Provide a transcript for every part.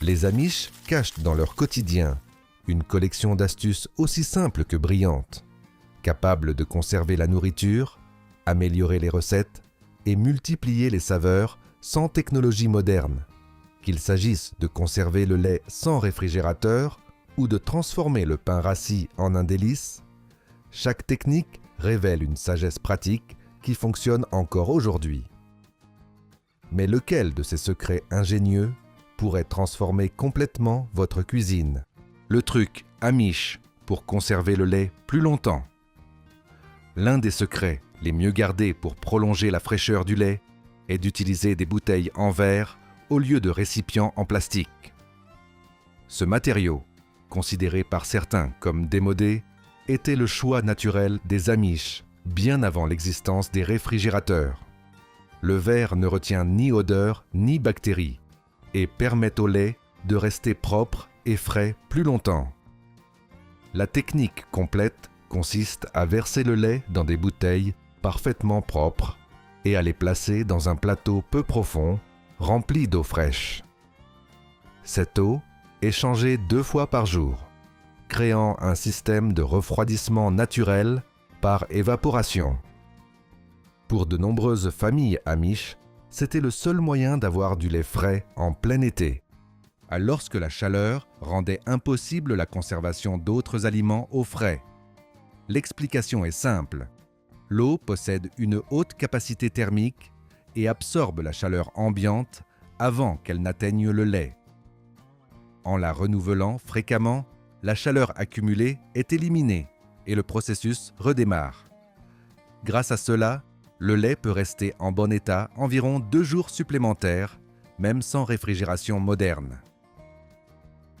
Les Amish cachent dans leur quotidien une collection d'astuces aussi simples que brillantes, capables de conserver la nourriture, améliorer les recettes et multiplier les saveurs sans technologie moderne, qu'il s'agisse de conserver le lait sans réfrigérateur ou de transformer le pain rassis en un délice. Chaque technique révèle une sagesse pratique qui fonctionne encore aujourd'hui. Mais lequel de ces secrets ingénieux pourrait transformer complètement votre cuisine? Le truc Amish pour conserver le lait plus longtemps. L'un des secrets les mieux gardés pour prolonger la fraîcheur du lait est d'utiliser des bouteilles en verre au lieu de récipients en plastique. Ce matériau, considéré par certains comme démodé, était le choix naturel des Amish bien avant l'existence des réfrigérateurs. Le verre ne retient ni odeur ni bactéries et permet au lait de rester propre et frais plus longtemps. La technique complète consiste à verser le lait dans des bouteilles parfaitement propres et à les placer dans un plateau peu profond, rempli d'eau fraîche. Cette eau est changée 2 fois par jour, créant un système de refroidissement naturel par évaporation. Pour de nombreuses familles Amish, c'était le seul moyen d'avoir du lait frais en plein été, alors que la chaleur rendait impossible la conservation d'autres aliments au frais. L'explication est simple. L'eau possède une haute capacité thermique et absorbe la chaleur ambiante avant qu'elle n'atteigne le lait. En la renouvelant fréquemment, la chaleur accumulée est éliminée et le processus redémarre. Grâce à cela, le lait peut rester en bon état environ 2 jours supplémentaires, même sans réfrigération moderne.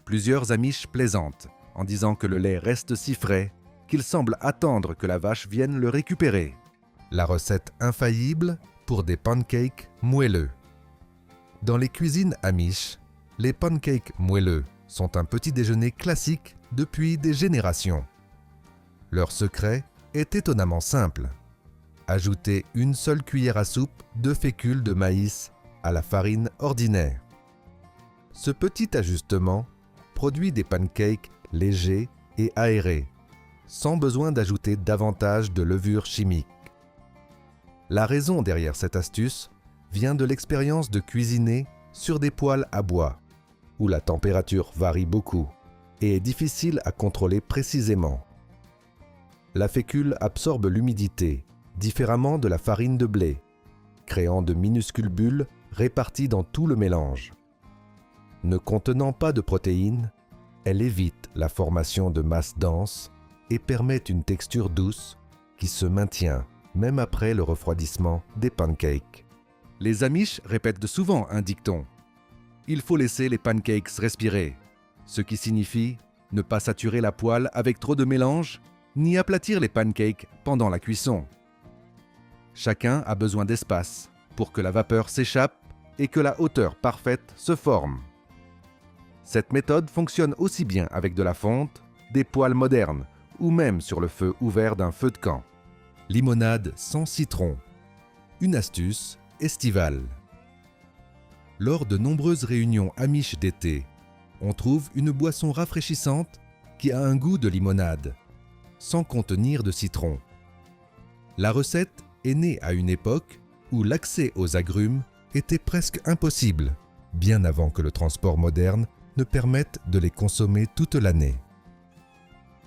Plusieurs Amish plaisantent en disant que le lait reste si frais qu'il semble attendre que la vache vienne le récupérer. La recette infaillible pour des pancakes moelleux. Dans les cuisines Amish, les pancakes moelleux sont un petit déjeuner classique depuis des générations. Leur secret est étonnamment simple. Ajoutez une seule cuillère à soupe de fécule de maïs à la farine ordinaire. Ce petit ajustement produit des pancakes légers et aérés, sans besoin d'ajouter davantage de levure chimique. La raison derrière cette astuce vient de l'expérience de cuisiner sur des poêles à bois, où la température varie beaucoup et est difficile à contrôler précisément. La fécule absorbe l'humidité, différemment de la farine de blé, créant de minuscules bulles réparties dans tout le mélange. Ne contenant pas de protéines, elle évite la formation de masses denses et permet une texture douce qui se maintient même après le refroidissement des pancakes. Les Amish répètent souvent un dicton. Il faut laisser les pancakes respirer, ce qui signifie ne pas saturer la poêle avec trop de mélange, ni aplatir les pancakes pendant la cuisson. Chacun a besoin d'espace pour que la vapeur s'échappe et que la hauteur parfaite se forme. Cette méthode fonctionne aussi bien avec de la fonte, des poêles modernes ou même sur le feu ouvert d'un feu de camp. Limonade sans citron. Une astuce estivale. Lors de nombreuses réunions Amish d'été, on trouve une boisson rafraîchissante qui a un goût de limonade, sans contenir de citron. La recette est née à une époque où l'accès aux agrumes était presque impossible, bien avant que le transport moderne ne permette de les consommer toute l'année.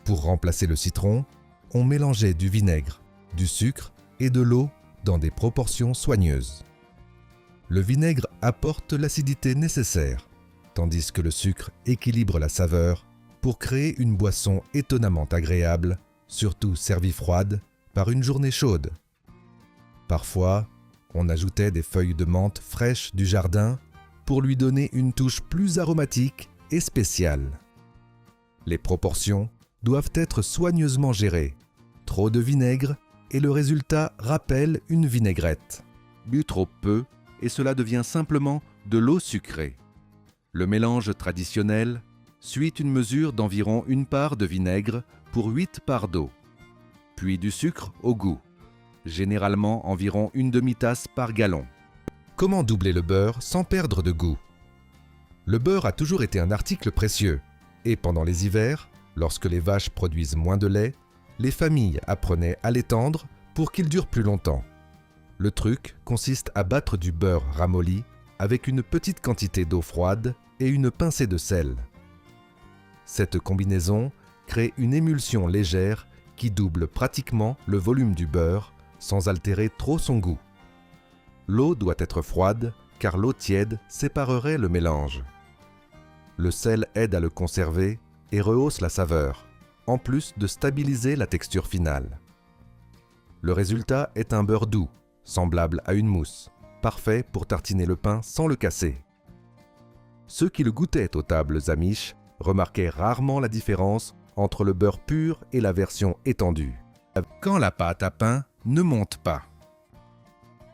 Pour remplacer le citron, on mélangeait du vinaigre, du sucre et de l'eau dans des proportions soigneuses. Le vinaigre apporte l'acidité nécessaire, tandis que le sucre équilibre la saveur pour créer une boisson étonnamment agréable, surtout servie froide par une journée chaude. Parfois, on ajoutait des feuilles de menthe fraîches du jardin pour lui donner une touche plus aromatique et spéciale. Les proportions doivent être soigneusement gérées. Trop de vinaigre et le résultat rappelle une vinaigrette. Bu trop peu et cela devient simplement de l'eau sucrée. Le mélange traditionnel suit une mesure d'environ 1 part de vinaigre pour 8 parts d'eau, puis du sucre au goût, généralement environ 1/2 tasse par gallon. Comment doubler le beurre sans perdre de goût? Le beurre a toujours été un article précieux, et pendant les hivers, lorsque les vaches produisent moins de lait, les familles apprenaient à l'étendre pour qu'il dure plus longtemps. Le truc consiste à battre du beurre ramolli avec une petite quantité d'eau froide et une pincée de sel. Cette combinaison crée une émulsion légère qui double pratiquement le volume du beurre sans altérer trop son goût. L'eau doit être froide car l'eau tiède séparerait le mélange. Le sel aide à le conserver et rehausse la saveur, en plus de stabiliser la texture finale. Le résultat est un beurre doux, semblable à une mousse, parfait pour tartiner le pain sans le casser. Ceux qui le goûtaient aux tables amish remarquaient rarement la différence entre le beurre pur et la version étendue, quand la pâte à pain ne monte pas.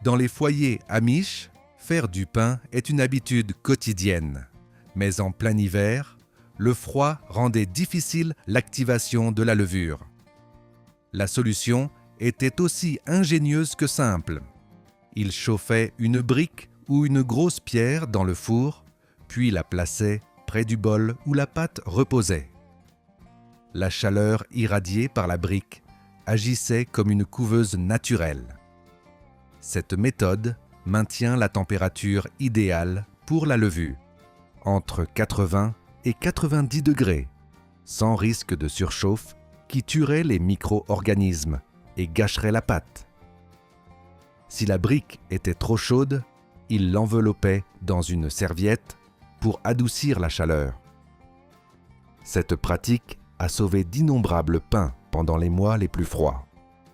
Dans les foyers amish, faire du pain est une habitude quotidienne, mais en plein hiver, le froid rendait difficile l'activation de la levure. La solution était aussi ingénieuse que simple. Ils chauffaient une brique ou une grosse pierre dans le four, puis la plaçaient près du bol où la pâte reposait. La chaleur irradiée par la brique agissait comme une couveuse naturelle. Cette méthode maintient la température idéale pour la levure, entre 80 et 90 degrés, sans risque de surchauffe qui tuerait les micro-organismes et gâcherait la pâte. Si la brique était trop chaude, il l'enveloppait dans une serviette pour adoucir la chaleur. Cette pratique a sauvé d'innombrables pains pendant les mois les plus froids.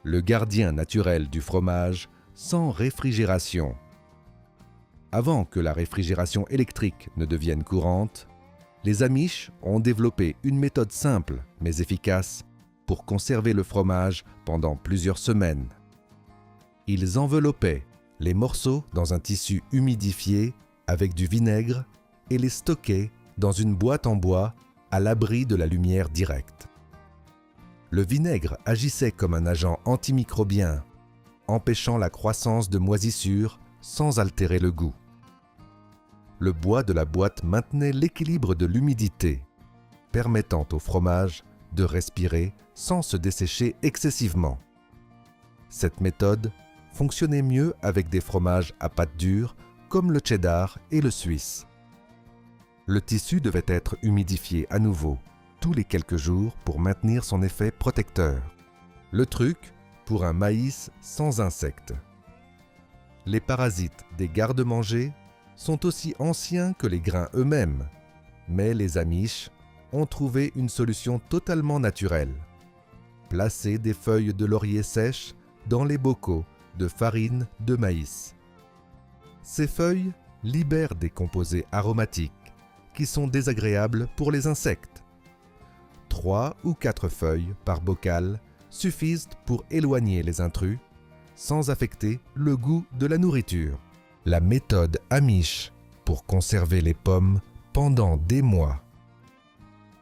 Le gardien naturel du fromage sans réfrigération. Avant que la réfrigération électrique ne devienne courante, les Amish ont développé une méthode simple mais efficace pour conserver le fromage pendant plusieurs semaines. Ils enveloppaient les morceaux dans un tissu humidifié avec du vinaigre et les stockaient dans une boîte en bois à l'abri de la lumière directe. Le vinaigre agissait comme un agent antimicrobien, empêchant la croissance de moisissures sans altérer le goût. Le bois de la boîte maintenait l'équilibre de l'humidité, permettant au fromage de respirer sans se dessécher excessivement. Cette méthode fonctionnait mieux avec des fromages à pâte dure comme le cheddar et le suisse. Le tissu devait être humidifié à nouveau tous les quelques jours pour maintenir son effet protecteur. Le truc pour un maïs sans insectes. Les parasites des garde-manger sont aussi anciens que les grains eux-mêmes, mais les Amish ont trouvé une solution totalement naturelle. Placer des feuilles de laurier sèches dans les bocaux de farine de maïs. Ces feuilles libèrent des composés aromatiques qui sont désagréables pour les insectes. 3 ou 4 feuilles par bocal suffisent pour éloigner les intrus sans affecter le goût de la nourriture. La méthode Amish pour conserver les pommes pendant des mois.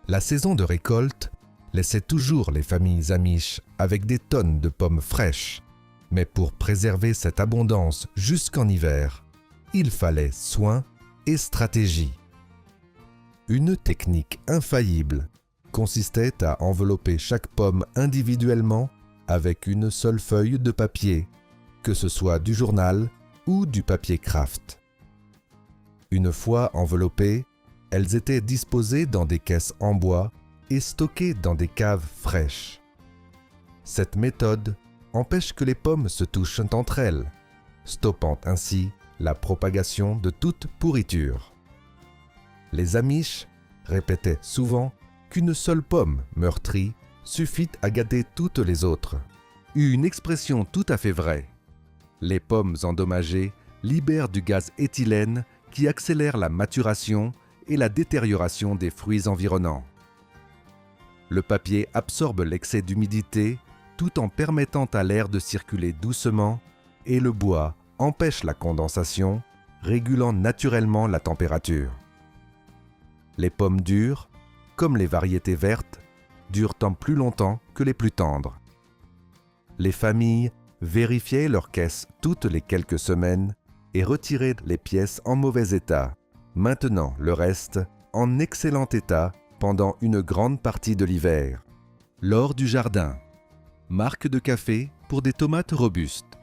La saison de récolte laissait toujours les familles Amish avec des tonnes de pommes fraîches. Mais pour préserver cette abondance jusqu'en hiver, il fallait soin et stratégie. Une technique infaillible consistait à envelopper chaque pomme individuellement avec une seule feuille de papier, que ce soit du journal ou du papier kraft. Une fois enveloppées, elles étaient disposées dans des caisses en bois et stockées dans des caves fraîches. Cette méthode empêche que les pommes se touchent entre elles, stoppant ainsi la propagation de toute pourriture. Les Amish répétaient souvent qu'une seule pomme meurtrie suffit à gâter toutes les autres. Une expression tout à fait vraie. Les pommes endommagées libèrent du gaz éthylène qui accélère la maturation et la détérioration des fruits environnants. Le papier absorbe l'excès d'humidité tout en permettant à l'air de circuler doucement et le bois empêche la condensation, régulant naturellement la température. Les pommes dures, comme les variétés vertes, durent en plus longtemps que les plus tendres. Les familles vérifiaient leurs caisses toutes les quelques semaines et retiraient les pièces en mauvais état, maintenant le reste en excellent état pendant une grande partie de l'hiver. L'or du jardin, marque de café pour des tomates robustes.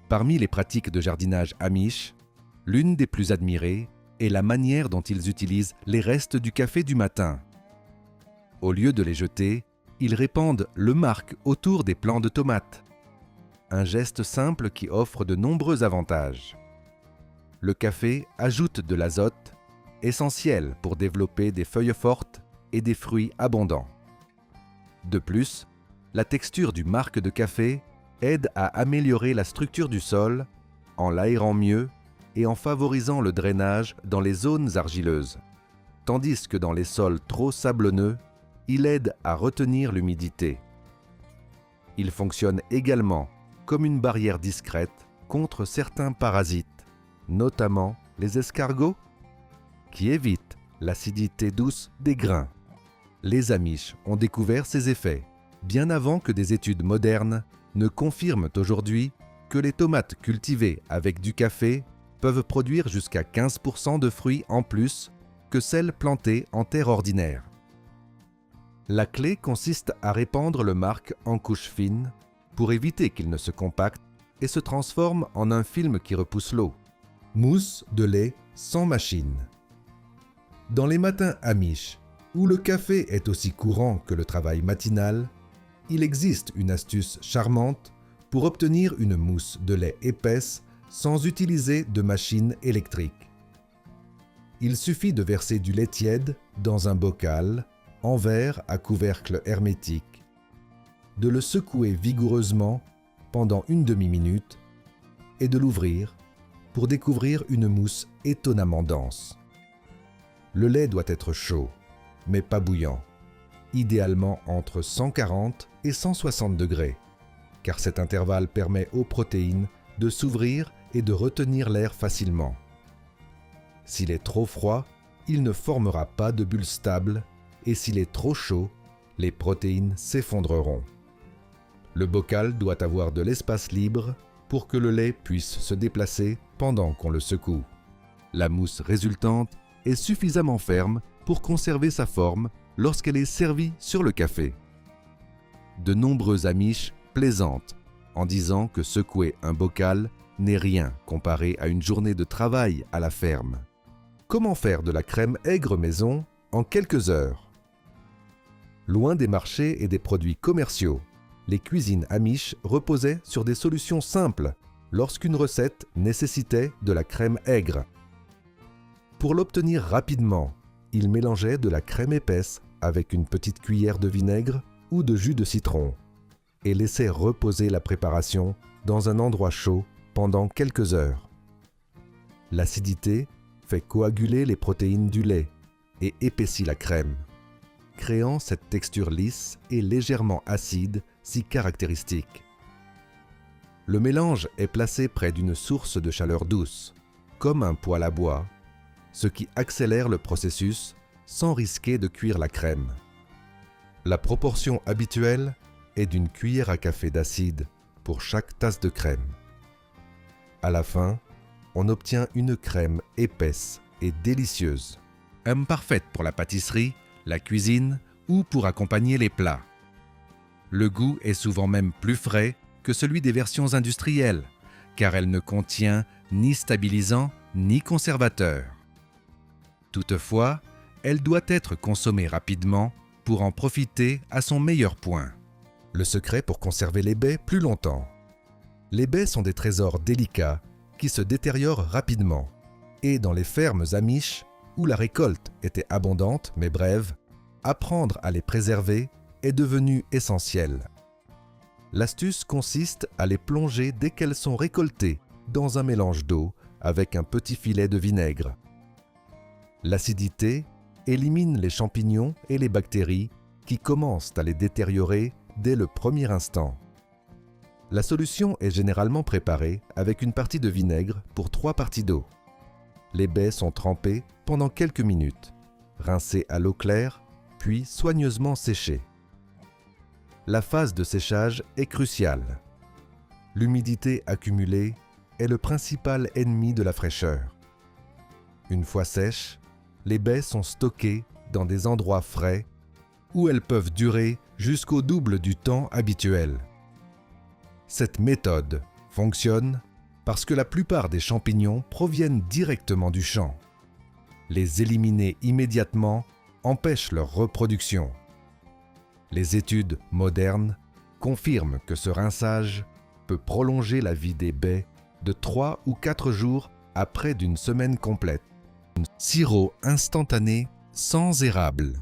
Parmi les pratiques de jardinage amish, l'une des plus admirées est la manière dont ils utilisent les restes du café du matin. Au lieu de les jeter, ils répandent le marc autour des plants de tomates. Un geste simple qui offre de nombreux avantages. Le café ajoute de l'azote, essentiel pour développer des feuilles fortes et des fruits abondants. De plus, la texture du marc de café aide à améliorer la structure du sol en l'aérant mieux et en favorisant le drainage dans les zones argileuses, tandis que dans les sols trop sablonneux, il aide à retenir l'humidité. Il fonctionne également comme une barrière discrète contre certains parasites, notamment les escargots, qui évitent l'acidité douce des grains. Les Amish ont découvert ces effets bien avant que des études modernes ne confirment aujourd'hui que les tomates cultivées avec du café peuvent produire jusqu'à 15% de fruits en plus que celles plantées en terre ordinaire. La clé consiste à répandre le marc en couches fines pour éviter qu'il ne se compacte et se transforme en un film qui repousse l'eau. Mousse de lait sans machine. Dans les matins amish, où le café est aussi courant que le travail matinal, il existe une astuce charmante pour obtenir une mousse de lait épaisse sans utiliser de machine électrique. Il suffit de verser du lait tiède dans un bocal en verre à couvercle hermétique, de le secouer vigoureusement pendant une demi-minute et de l'ouvrir pour découvrir une mousse étonnamment dense. Le lait doit être chaud, mais pas bouillant, idéalement entre 140 et 160 degrés, car cet intervalle permet aux protéines de s'ouvrir et de retenir l'air facilement. S'il est trop froid, il ne formera pas de bulles stables, et s'il est trop chaud, les protéines s'effondreront. Le bocal doit avoir de l'espace libre pour que le lait puisse se déplacer pendant qu'on le secoue. La mousse résultante est suffisamment ferme pour conserver sa forme lorsqu'elle est servie sur le café. De nombreux Amish plaisantent en disant que secouer un bocal n'est rien comparé à une journée de travail à la ferme. Comment faire de la crème aigre maison en quelques heures? Loin des marchés et des produits commerciaux, les cuisines amish reposaient sur des solutions simples lorsqu'une recette nécessitait de la crème aigre. Pour l'obtenir rapidement, ils mélangeaient de la crème épaisse avec une petite cuillère de vinaigre ou de jus de citron et laissaient reposer la préparation dans un endroit chaud pendant quelques heures. L'acidité fait coaguler les protéines du lait et épaissit la crème, créant cette texture lisse et légèrement acide si caractéristique. Le mélange est placé près d'une source de chaleur douce, comme un poêle à bois, ce qui accélère le processus sans risquer de cuire la crème. La proportion habituelle est d'une cuillère à café d'acide pour chaque tasse de crème. À la fin, on obtient une crème épaisse et délicieuse, parfaite pour la pâtisserie, la cuisine ou pour accompagner les plats. Le goût est souvent même plus frais que celui des versions industrielles, car elle ne contient ni stabilisant ni conservateur. Toutefois, elle doit être consommée rapidement pour en profiter à son meilleur point. Le secret pour conserver les baies plus longtemps. Les baies sont des trésors délicats qui se détériorent rapidement, et dans les fermes amish, où la récolte était abondante mais brève, apprendre à les préserver est devenu essentiel. L'astuce consiste à les plonger dès qu'elles sont récoltées dans un mélange d'eau avec un petit filet de vinaigre. L'acidité élimine les champignons et les bactéries qui commencent à les détériorer dès le premier instant. La solution est généralement préparée avec une partie de vinaigre pour 3 parties d'eau. Les baies sont trempées pendant quelques minutes, rincées à l'eau claire, puis soigneusement séchées. La phase de séchage est cruciale. L'humidité accumulée est le principal ennemi de la fraîcheur. Une fois sèches, les baies sont stockées dans des endroits frais où elles peuvent durer jusqu'au double du temps habituel. Cette méthode fonctionne parce que la plupart des champignons proviennent directement du champ. Les éliminer immédiatement empêche leur reproduction. Les études modernes confirment que ce rinçage peut prolonger la vie des baies de 3 ou 4 jours à près d'une semaine complète. Sirop instantané sans érable.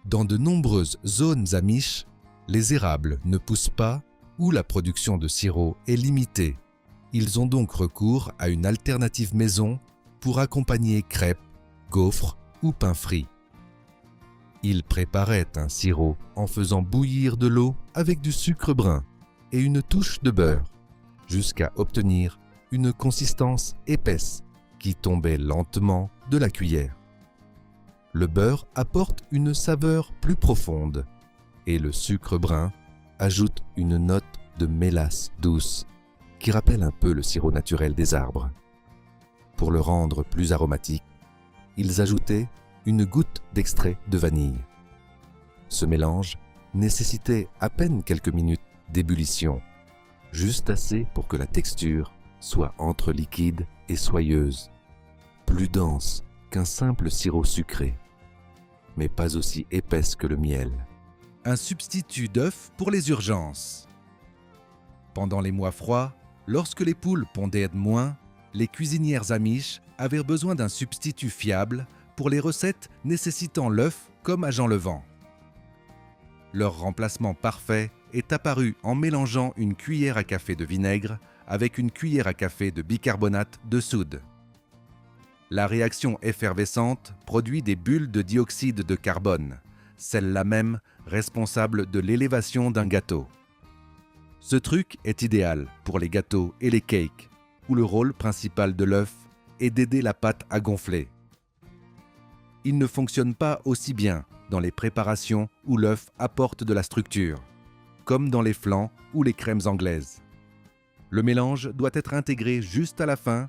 Dans de nombreuses zones amish, les érables ne poussent pas ou la production de sirop est limitée. Ils ont donc recours à une alternative maison pour accompagner crêpes, gaufres ou pain frit. Ils préparaient un sirop en faisant bouillir de l'eau avec du sucre brun et une touche de beurre, jusqu'à obtenir une consistance épaisse qui tombait lentement de la cuillère. Le beurre apporte une saveur plus profonde et le sucre brun ajoute une note de mélasse douce qui rappelle un peu le sirop naturel des arbres. Pour le rendre plus aromatique, ils ajoutaient une goutte d'extrait de vanille. Ce mélange nécessitait à peine quelques minutes d'ébullition, juste assez pour que la texture soit entre liquide et soyeuse, plus dense qu'un simple sirop sucré, mais pas aussi épaisse que le miel. Un substitut d'œuf pour les urgences. Pendant les mois froids, lorsque les poules pondaient moins, les cuisinières amish avaient besoin d'un substitut fiable pour les recettes nécessitant l'œuf comme agent levant. Leur remplacement parfait est apparu en mélangeant une cuillère à café de vinaigre avec une cuillère à café de bicarbonate de soude. La réaction effervescente produit des bulles de dioxyde de carbone, celle-là même responsable de l'élévation d'un gâteau. Ce truc est idéal pour les gâteaux et les cakes, où le rôle principal de l'œuf est d'aider la pâte à gonfler. Il ne fonctionne pas aussi bien dans les préparations où l'œuf apporte de la structure, comme dans les flans ou les crèmes anglaises. Le mélange doit être intégré juste à la fin,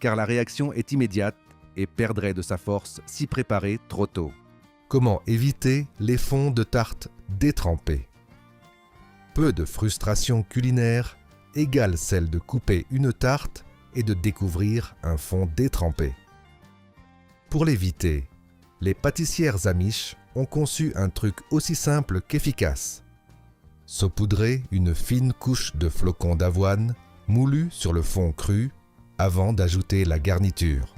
car la réaction est immédiate et perdrait de sa force si préparée trop tôt. Comment éviter les fonds de tarte détrempés? Peu de frustration culinaire égale celle de couper une tarte et de découvrir un fond détrempé. Pour l'éviter, les pâtissières amish ont conçu un truc aussi simple qu'efficace. Saupoudrer une fine couche de flocons d'avoine moulus sur le fond cru avant d'ajouter la garniture.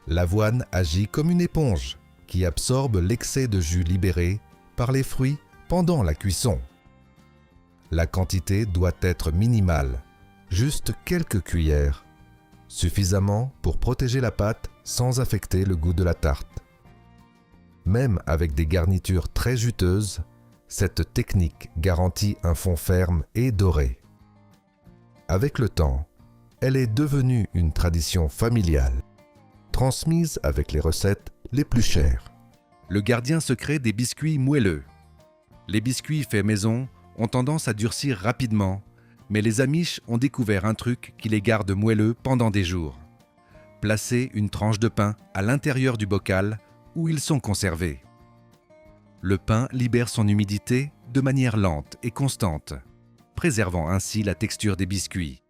L'avoine agit comme une éponge qui absorbe l'excès de jus libéré par les fruits pendant la cuisson. La quantité doit être minimale, juste quelques cuillères, suffisamment pour protéger la pâte sans affecter le goût de la tarte. Même avec des garnitures très juteuses, cette technique garantit un fond ferme et doré. Avec le temps, elle est devenue une tradition familiale, transmise avec les recettes les plus chères. Le gardien secret des biscuits moelleux. Les biscuits faits maison ont tendance à durcir rapidement, mais les Amish ont découvert un truc qui les garde moelleux pendant des jours. Placer une tranche de pain à l'intérieur du bocal où ils sont conservés. Le pain libère son humidité de manière lente et constante, préservant ainsi la texture des biscuits.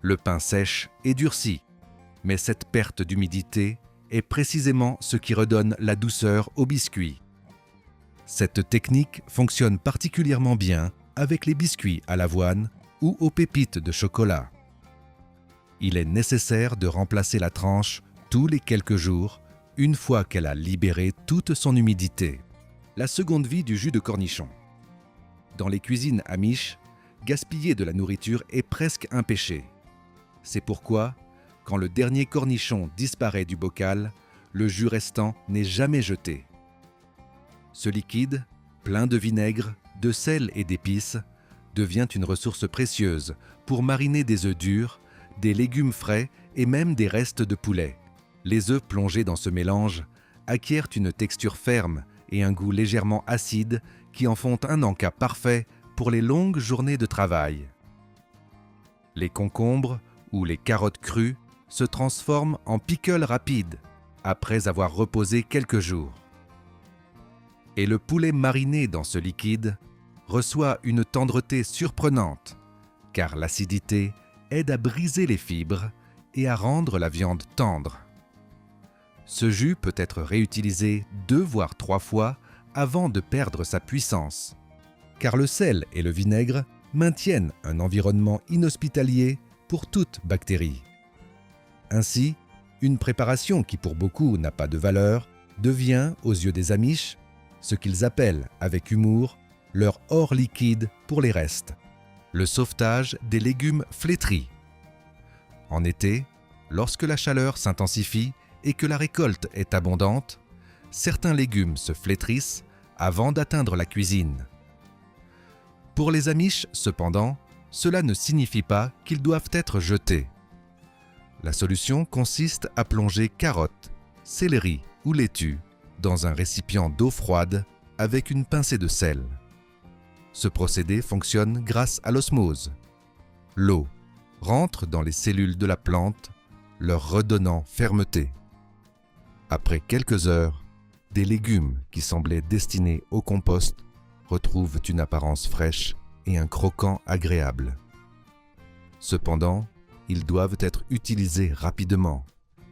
Le pain sèche et durcit, mais cette perte d'humidité est précisément ce qui redonne la douceur aux biscuits. Cette technique fonctionne particulièrement bien avec les biscuits à l'avoine ou aux pépites de chocolat. Il est nécessaire de remplacer la tranche tous les quelques jours, une fois qu'elle a libéré toute son humidité. La seconde vie du jus de cornichon. Dans les cuisines amish, gaspiller de la nourriture est presque un péché. C'est pourquoi, quand le dernier cornichon disparaît du bocal, le jus restant n'est jamais jeté. Ce liquide, plein de vinaigre, de sel et d'épices, devient une ressource précieuse pour mariner des œufs durs, des légumes frais et même des restes de poulet. Les œufs plongés dans ce mélange acquièrent une texture ferme et un goût légèrement acide qui en font un encas parfait pour les longues journées de travail. Les concombres ou les carottes crues se transforme en pickle rapide après avoir reposé quelques jours. Et le poulet mariné dans ce liquide reçoit une tendreté surprenante, car l'acidité aide à briser les fibres et à rendre la viande tendre. Ce jus peut être réutilisé 2 voire 3 fois avant de perdre sa puissance, car le sel et le vinaigre maintiennent un environnement inhospitalier pour toute bactérie. Ainsi, une préparation qui pour beaucoup n'a pas de valeur devient, aux yeux des Amish, ce qu'ils appellent avec humour leur or liquide pour les restes, le sauvetage des légumes flétris. En été, lorsque la chaleur s'intensifie et que la récolte est abondante, certains légumes se flétrissent avant d'atteindre la cuisine. Pour les Amish, cependant, cela ne signifie pas qu'ils doivent être jetés. La solution consiste à plonger carottes, céleri ou laitue dans un récipient d'eau froide avec une pincée de sel. Ce procédé fonctionne grâce à l'osmose. L'eau rentre dans les cellules de la plante, leur redonnant fermeté. Après quelques heures, des légumes qui semblaient destinés au compost retrouvent une apparence fraîche et un croquant agréable. Cependant, ils doivent être utilisés rapidement,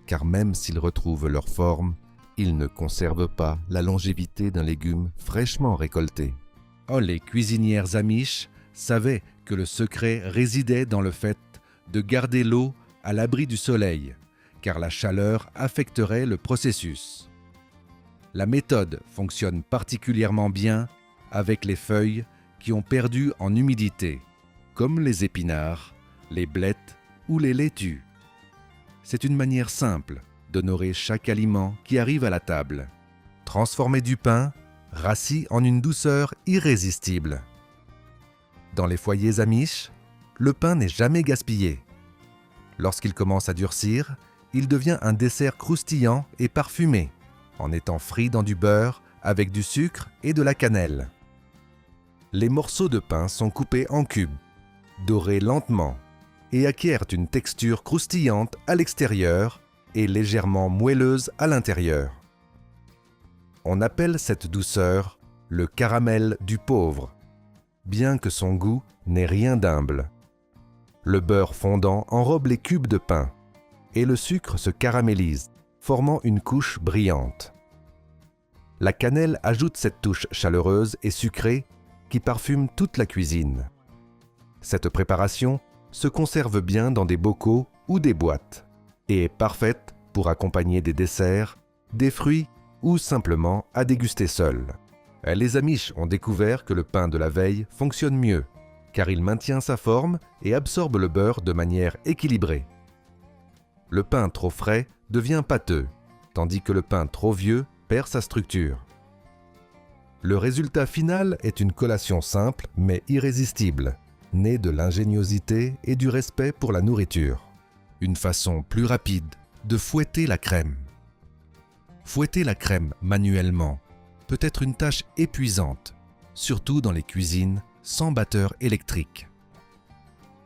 car même s'ils retrouvent leur forme, ils ne conservent pas la longévité d'un légume fraîchement récolté. Oh, les cuisinières Amish savaient que le secret résidait dans le fait de garder l'eau à l'abri du soleil, car la chaleur affecterait le processus. La méthode fonctionne particulièrement bien avec les feuilles qui ont perdu en humidité, comme les épinards, les blettes ou les laitues. C'est une manière simple d'honorer chaque aliment qui arrive à la table. Transformer du pain rassis en une douceur irrésistible. Dans les foyers Amish, le pain n'est jamais gaspillé. Lorsqu'il commence à durcir, il devient un dessert croustillant et parfumé, en étant frit dans du beurre avec du sucre et de la cannelle. Les morceaux de pain sont coupés en cubes, dorés lentement, et acquièrent une texture croustillante à l'extérieur et légèrement moelleuse à l'intérieur. On appelle cette douceur le caramel du pauvre, bien que son goût n'ait rien d'humble. Le beurre fondant enrobe les cubes de pain, et le sucre se caramélise, formant une couche brillante. La cannelle ajoute cette touche chaleureuse et sucrée qui parfume toute la cuisine. Cette préparation se conserve bien dans des bocaux ou des boîtes et est parfaite pour accompagner des desserts, des fruits ou simplement à déguster seul. Les Amish ont découvert que le pain de la veille fonctionne mieux, car il maintient sa forme et absorbe le beurre de manière équilibrée. Le pain trop frais devient pâteux, tandis que le pain trop vieux perd sa structure. Le résultat final est une collation simple mais irrésistible, née de l'ingéniosité et du respect pour la nourriture. Une façon plus rapide de fouetter la crème. Fouetter la crème manuellement peut être une tâche épuisante, surtout dans les cuisines sans batteur électrique.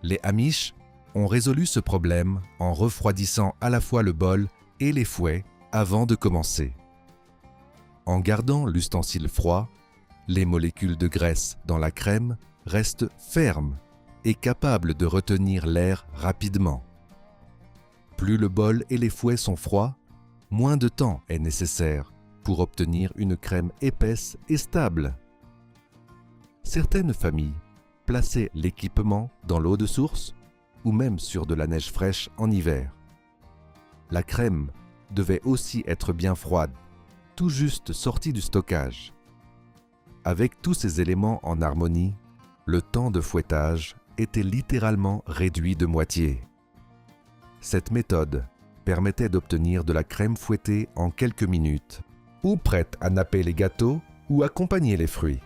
Les Amish ont résolu ce problème en refroidissant à la fois le bol et les fouets avant de commencer. En gardant l'ustensile froid, les molécules de graisse dans la crème restent fermes et capables de retenir l'air rapidement. Plus le bol et les fouets sont froids, moins de temps est nécessaire pour obtenir une crème épaisse et stable. Certaines familles plaçaient l'équipement dans l'eau de source ou même sur de la neige fraîche en hiver. La crème devait aussi être bien froide, tout juste sortie du stockage. Avec tous ces éléments en harmonie, le temps de fouettage était littéralement réduit de moitié. Cette méthode permettait d'obtenir de la crème fouettée en quelques minutes, ou prête à napper les gâteaux ou accompagner les fruits.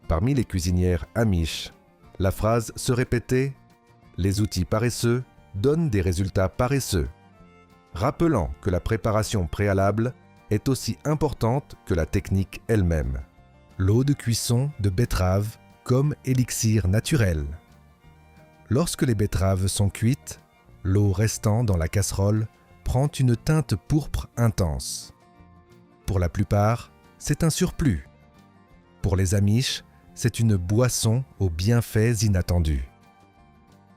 Parmi les cuisinières Amish, la phrase se répétait « Les outils paresseux donnent des résultats paresseux », rappelant que la préparation préalable est aussi importante que la technique elle-même. L'eau de cuisson de betterave comme élixir naturel. Lorsque les betteraves sont cuites, l'eau restant dans la casserole prend une teinte pourpre intense. Pour la plupart, c'est un surplus. Pour les Amish, c'est une boisson aux bienfaits inattendus.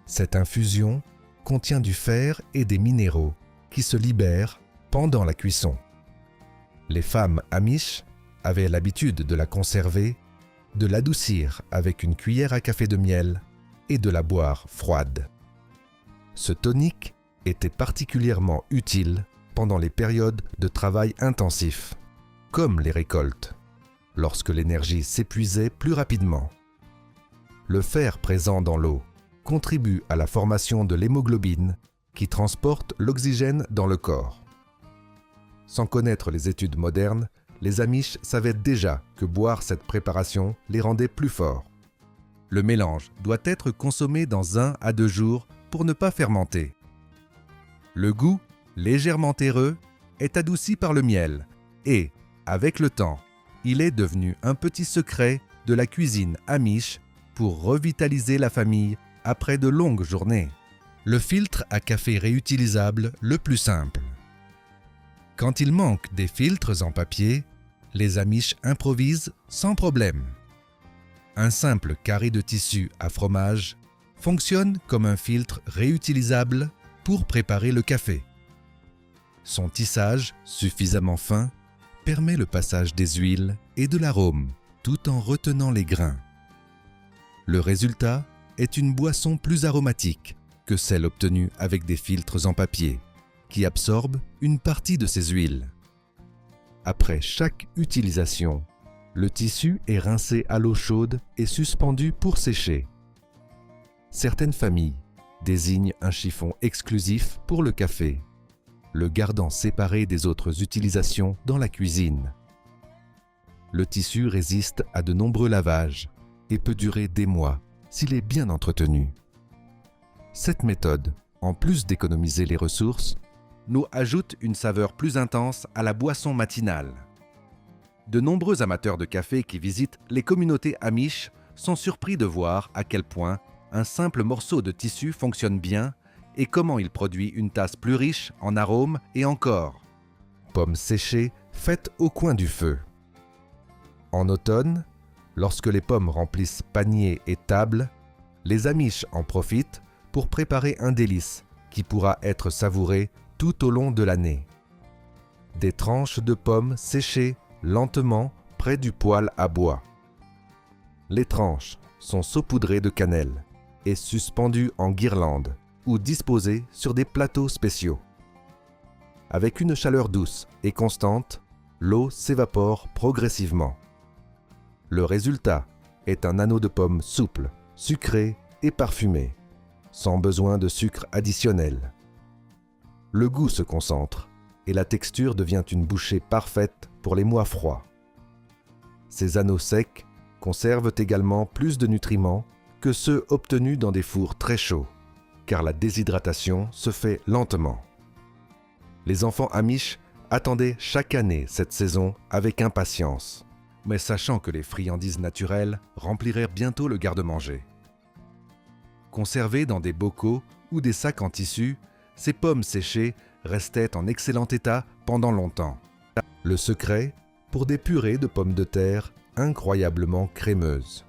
Cette infusion contient du fer et des minéraux qui se libèrent pendant la cuisson. Les femmes Amish avaient l'habitude de la conserver, de l'adoucir avec une cuillère à café de miel et de la boire froide. Ce tonique était particulièrement utile pendant les périodes de travail intensif, comme les récoltes, lorsque l'énergie s'épuisait plus rapidement. Le fer présent dans l'eau contribue à la formation de l'hémoglobine qui transporte l'oxygène dans le corps. Sans connaître les études modernes, les Amish savaient déjà que boire cette préparation les rendait plus forts. Le mélange doit être consommé dans 1 à 2 jours pour ne pas fermenter. Le goût, légèrement terreux, est adouci par le miel et, avec le temps, il est devenu un petit secret de la cuisine Amish pour revitaliser la famille après de longues journées. Le filtre à café réutilisable le plus simple. Quand il manque des filtres en papier, les Amish improvisent sans problème. Un simple carré de tissu à fromage fonctionne comme un filtre réutilisable pour préparer le café. Son tissage, suffisamment fin, permet le passage des huiles et de l'arôme tout en retenant les grains. Le résultat est une boisson plus aromatique que celle obtenue avec des filtres en papier, qui absorbent une partie de ces huiles. Après chaque utilisation, le tissu est rincé à l'eau chaude et suspendu pour sécher. Certaines familles désignent un chiffon exclusif pour le café, le gardant séparé des autres utilisations dans la cuisine. Le tissu résiste à de nombreux lavages et peut durer des mois s'il est bien entretenu. Cette méthode, en plus d'économiser les ressources, nous ajoute une saveur plus intense à la boisson matinale. De nombreux amateurs de café qui visitent les communautés Amish sont surpris de voir à quel point un simple morceau de tissu fonctionne bien et comment il produit une tasse plus riche en arômes et en corps. Pommes séchées faites au coin du feu. En automne, lorsque les pommes remplissent paniers et tables, les Amish en profitent pour préparer un délice qui pourra être savouré tout au long de l'année. Des tranches de pommes séchées lentement près du poêle à bois. Les tranches sont saupoudrées de cannelle et suspendues en guirlandes ou disposées sur des plateaux spéciaux. Avec une chaleur douce et constante, l'eau s'évapore progressivement. Le résultat est un anneau de pomme souple, sucré et parfumé, sans besoin de sucre additionnel. Le goût se concentre et la texture devient une bouchée parfaite pour les mois froids. Ces anneaux secs conservent également plus de nutriments que ceux obtenus dans des fours très chauds, car la déshydratation se fait lentement. Les enfants Amish attendaient chaque année cette saison avec impatience, mais sachant que les friandises naturelles rempliraient bientôt le garde-manger. Conservées dans des bocaux ou des sacs en tissu, ces pommes séchées restaient en excellent état pendant longtemps. Le secret pour des purées de pommes de terre incroyablement crémeuses.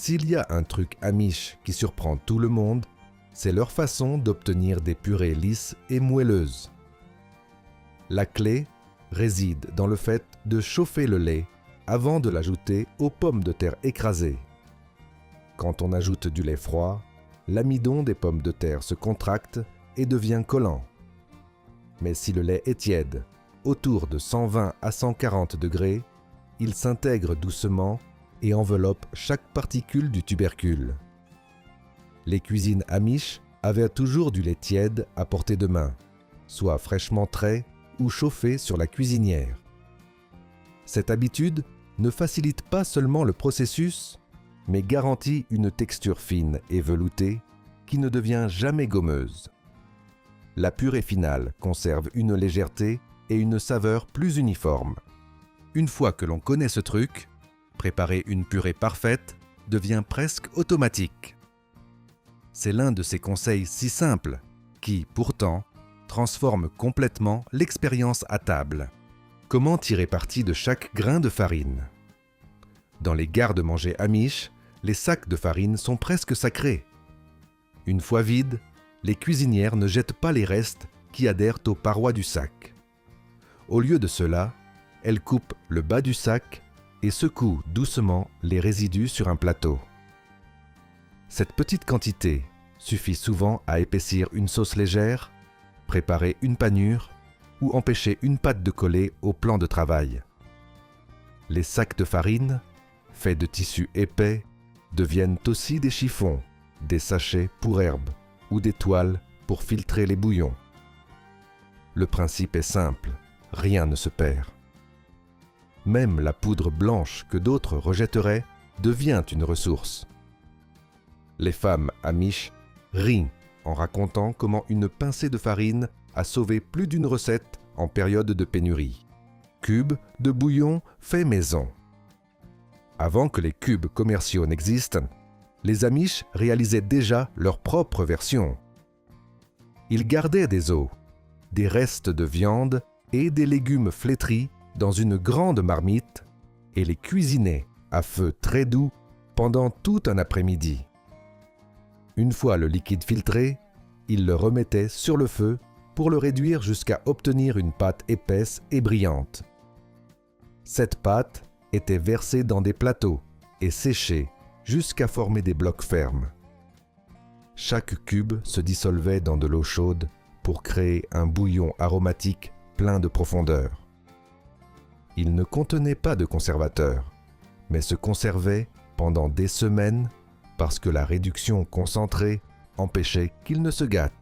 S'il y a un truc Amish qui surprend tout le monde, c'est leur façon d'obtenir des purées lisses et moelleuses. La clé réside dans le fait de chauffer le lait avant de l'ajouter aux pommes de terre écrasées. Quand on ajoute du lait froid, l'amidon des pommes de terre se contracte et devient collant. Mais si le lait est tiède, autour de 120 à 140 degrés, il s'intègre doucement et enveloppe chaque particule du tubercule. Les cuisines Amish avaient toujours du lait tiède à portée de main, soit fraîchement trait ou chauffé sur la cuisinière. Cette habitude ne facilite pas seulement le processus, mais garantit une texture fine et veloutée qui ne devient jamais gommeuse. La purée finale conserve une légèreté et une saveur plus uniforme. Une fois que l'on connaît ce truc, préparer une purée parfaite devient presque automatique. C'est l'un de ces conseils si simples qui, pourtant, transforme complètement l'expérience à table. Comment tirer parti de chaque grain de farine? Dans les garde-manger amish, les sacs de farine sont presque sacrés. Une fois vides, les cuisinières ne jettent pas les restes qui adhèrent aux parois du sac. Au lieu de cela, elles coupent le bas du sac et secouent doucement les résidus sur un plateau. Cette petite quantité suffit souvent à épaissir une sauce légère, préparer une panure ou empêcher une pâte de coller au plan de travail. Les sacs de farine, faits de tissus épais, deviennent aussi des chiffons, des sachets pour herbes ou des toiles pour filtrer les bouillons. Le principe est simple, rien ne se perd. Même la poudre blanche que d'autres rejetteraient devient une ressource. Les femmes amish rient en racontant comment une pincée de farine a sauvé plus d'une recette en période de pénurie. Cubes de bouillon fait maison. Avant que les cubes commerciaux n'existent, les Amish réalisaient déjà leur propre version. Ils gardaient des os, des restes de viande et des légumes flétris dans une grande marmite et les cuisinaient à feu très doux pendant tout un après-midi. Une fois le liquide filtré, ils le remettaient sur le feu pour le réduire jusqu'à obtenir une pâte épaisse et brillante. Cette pâte était versée dans des plateaux et séchée jusqu'à former des blocs fermes. Chaque cube se dissolvait dans de l'eau chaude pour créer un bouillon aromatique plein de profondeur. Il ne contenait pas de conservateur, mais se conservait pendant des semaines parce que la réduction concentrée empêchait qu'il ne se gâte.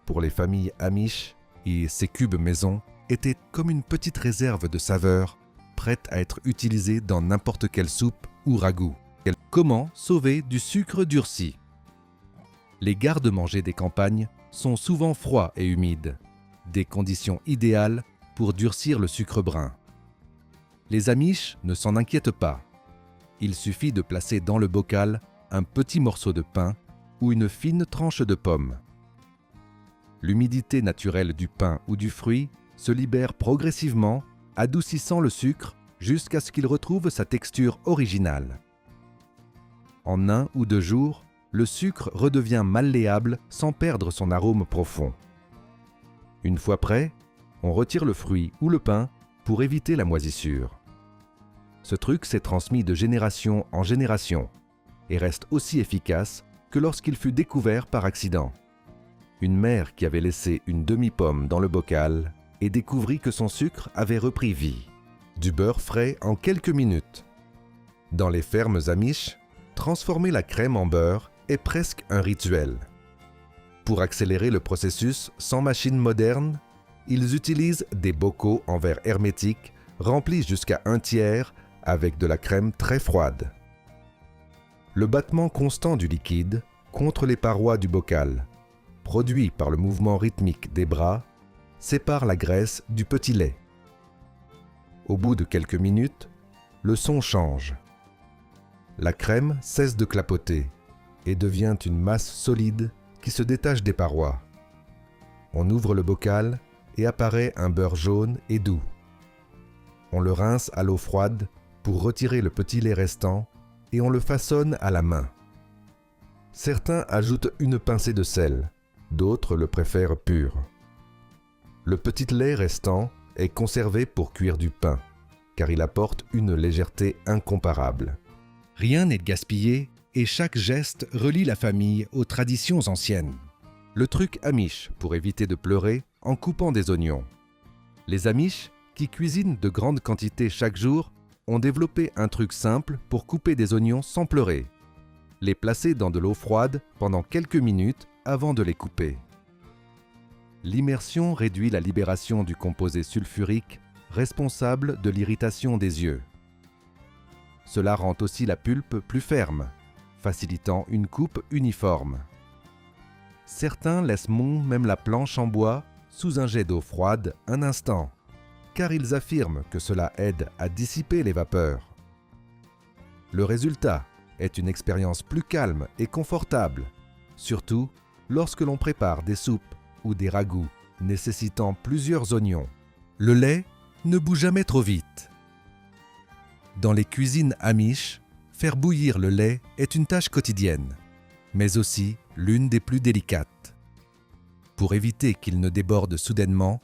Pour les familles amish, ces cubes maison étaient comme une petite réserve de saveurs prête à être utilisée dans n'importe quelle soupe ou ragoût. Comment sauver du sucre durci? Les garde-manger des campagnes sont souvent froids et humides, des conditions idéales pour durcir le sucre brun. Les amish ne s'en inquiètent pas. Il suffit de placer dans le bocal un petit morceau de pain ou une fine tranche de pomme. L'humidité naturelle du pain ou du fruit se libère progressivement, adoucissant le sucre jusqu'à ce qu'il retrouve sa texture originale. En 1 ou 2 jours, le sucre redevient malléable sans perdre son arôme profond. Une fois prêt, on retire le fruit ou le pain pour éviter la moisissure. Ce truc s'est transmis de génération en génération et reste aussi efficace que lorsqu'il fut découvert par accident. Une mère qui avait laissé une demi-pomme dans le bocal et découvrit que son sucre avait repris vie. Du beurre frais en quelques minutes. Dans les fermes amish, transformer la crème en beurre est presque un rituel. Pour accélérer le processus sans machine moderne, ils utilisent des bocaux en verre hermétique remplis jusqu'à 1/3 avec de la crème très froide. Le battement constant du liquide contre les parois du bocal, produit par le mouvement rythmique des bras, sépare la graisse du petit lait. Au bout de quelques minutes, le son change. La crème cesse de clapoter et devient une masse solide qui se détache des parois. On ouvre le bocal et apparaît un beurre jaune et doux. On le rince à l'eau froide pour retirer le petit lait restant et on le façonne à la main. Certains ajoutent une pincée de sel, d'autres le préfèrent pur. Le petit lait restant est conservé pour cuire du pain, car il apporte une légèreté incomparable. Rien n'est gaspillé et chaque geste relie la famille aux traditions anciennes. Le truc amish pour éviter de pleurer en coupant des oignons. Les amish, qui cuisinent de grandes quantités chaque jour, ont développé un truc simple pour couper des oignons sans pleurer. Les placer dans de l'eau froide pendant quelques minutes avant de les couper. L'immersion réduit la libération du composé sulfurique responsable de l'irritation des yeux. Cela rend aussi la pulpe plus ferme, facilitant une coupe uniforme. Certains laissent mond même la planche en bois sous un jet d'eau froide un instant, car ils affirment que cela aide à dissiper les vapeurs. Le résultat est une expérience plus calme et confortable surtout lorsque l'on prépare des soupes ou des ragoûts nécessitant plusieurs oignons. Le lait ne bout jamais trop vite. Dans les cuisines amish, faire bouillir le lait est une tâche quotidienne, mais aussi l'une des plus délicates. Pour éviter qu'il ne déborde soudainement,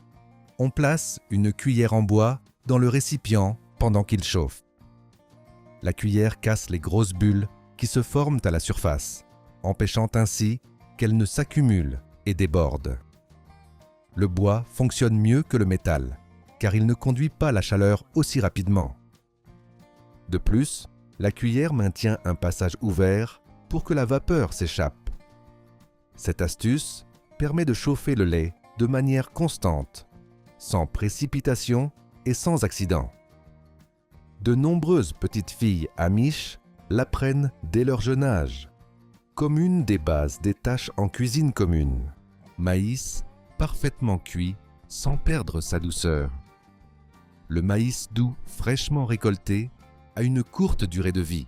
on place une cuillère en bois dans le récipient pendant qu'il chauffe. La cuillère casse les grosses bulles qui se forment à la surface, empêchant ainsi qu'elles ne s'accumulent et débordent. Le bois fonctionne mieux que le métal, car il ne conduit pas la chaleur aussi rapidement. De plus, la cuillère maintient un passage ouvert pour que la vapeur s'échappe. Cette astuce permet de chauffer le lait de manière constante, sans précipitation et sans accident. De nombreuses petites filles amish l'apprennent dès leur jeune âge, comme une des bases des tâches en cuisine commune. Maïs parfaitement cuit sans perdre sa douceur. Le maïs doux fraîchement récolté a une courte durée de vie.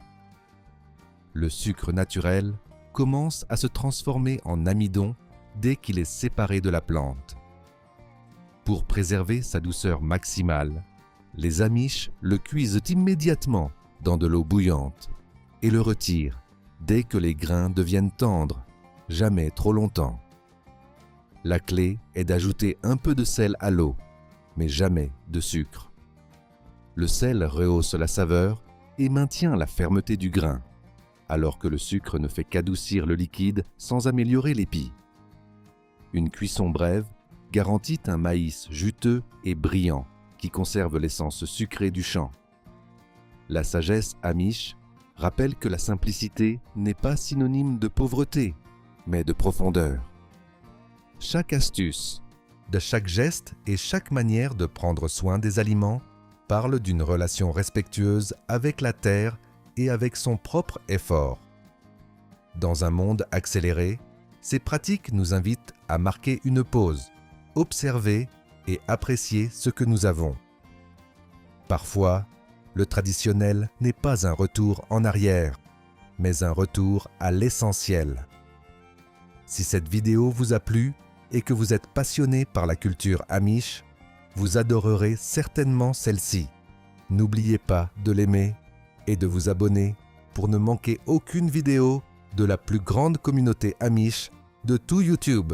Le sucre naturel commence à se transformer en amidon dès qu'il est séparé de la plante. Pour préserver sa douceur maximale, les Amish le cuisent immédiatement dans de l'eau bouillante et le retirent dès que les grains deviennent tendres, jamais trop longtemps. La clé est d'ajouter un peu de sel à l'eau, mais jamais de sucre. Le sel rehausse la saveur et maintient la fermeté du grain, alors que le sucre ne fait qu'adoucir le liquide sans améliorer l'épi. Une cuisson brève garantit un maïs juteux et brillant qui conserve l'essence sucrée du champ. La sagesse amish rappelle que la simplicité n'est pas synonyme de pauvreté, mais de profondeur. Chaque astuce, de chaque geste et chaque manière de prendre soin des aliments parle d'une relation respectueuse avec la terre et avec son propre effort. Dans un monde accéléré, ces pratiques nous invitent à marquer une pause, observer et apprécier ce que nous avons. Parfois, le traditionnel n'est pas un retour en arrière, mais un retour à l'essentiel. Si cette vidéo vous a plu et que vous êtes passionné par la culture amish, vous adorerez certainement celle-ci. N'oubliez pas de l'aimer et de vous abonner pour ne manquer aucune vidéo de la plus grande communauté amish de tout YouTube.